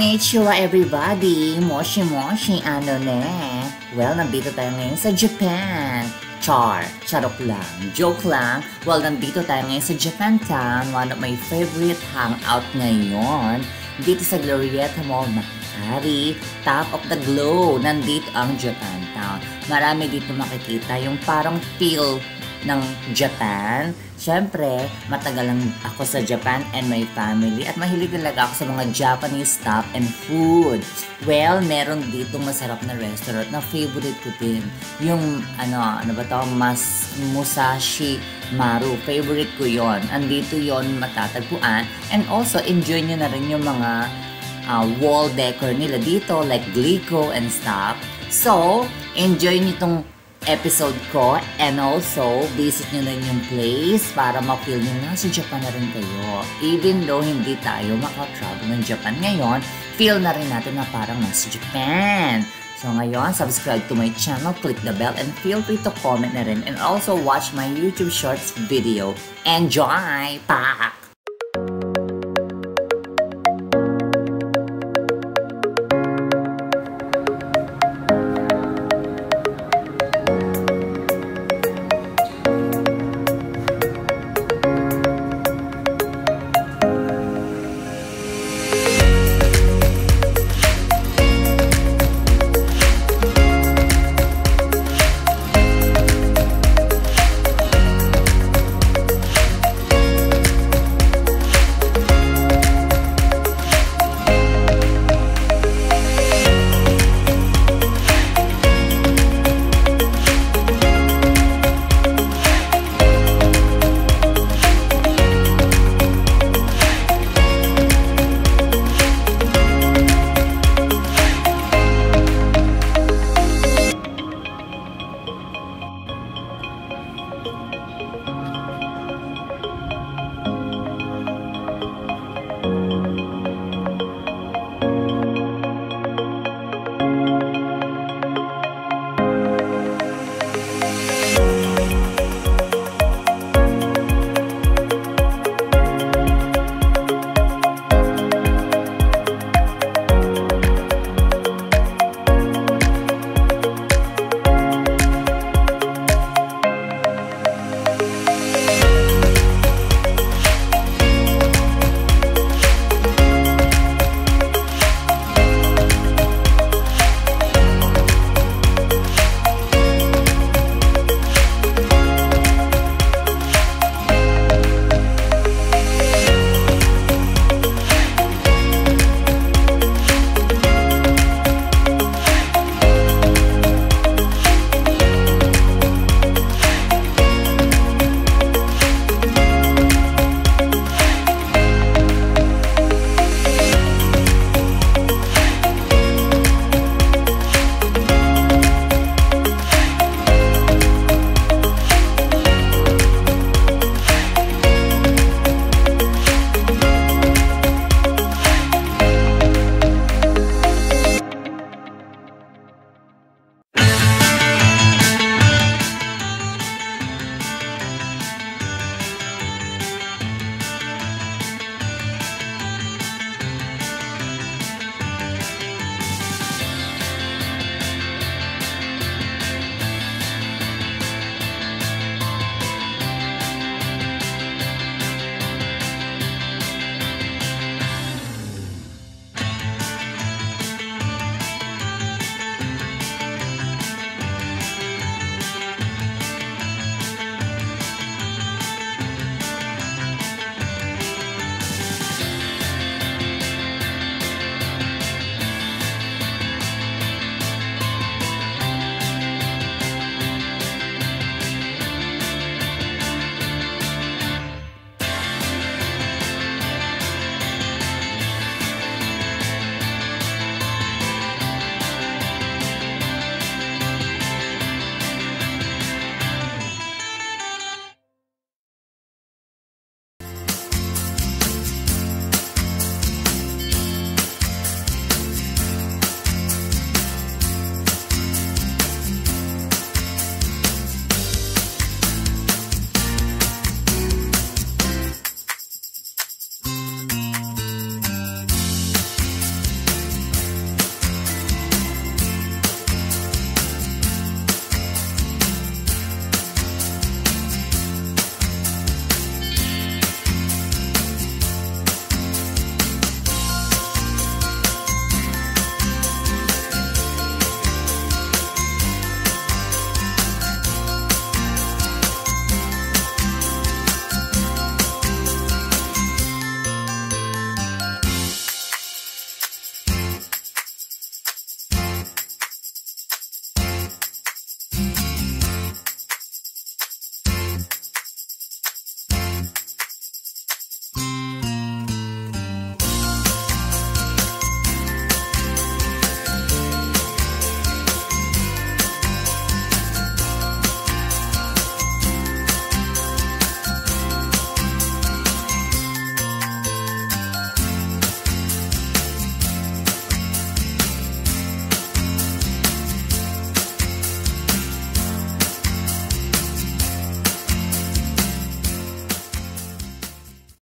Konnichiwa everybody! Moshi moshi, ano ne? Well, nandito tayo ngayon sa Japan. Charot lang. Joke lang. Well, nandito tayo ngayon sa Japantown, one of my favorite hangout ngayon. Dito sa Glorietta Mall Makati, top of the globe, nandito ang Japantown. Marami dito makikita yung parang feel ng Japan. Siyempre, matagal lang ako sa Japan and my family at mahilig talaga ako sa mga Japanese stuff and food. Well, meron ditong masarap na restaurant na favorite ko din. Yung, ano ba to? Musashi Maru. Favorite ko yon. Andito yon matatagpuan. And also, enjoy nyo na rin yung mga wall decor nila dito like glico and stuff. So, enjoy nyo itong episode ko and also visit nyo rin yung place para ma-feel nyo na sa Japan na rin kayo. Even though hindi tayo maka-travel ng Japan ngayon, feel na rin natin na parang nasa Japan. So ngayon, subscribe to my channel, click the bell, and feel free to comment na rin and also watch my YouTube Shorts video. Enjoy! Pa!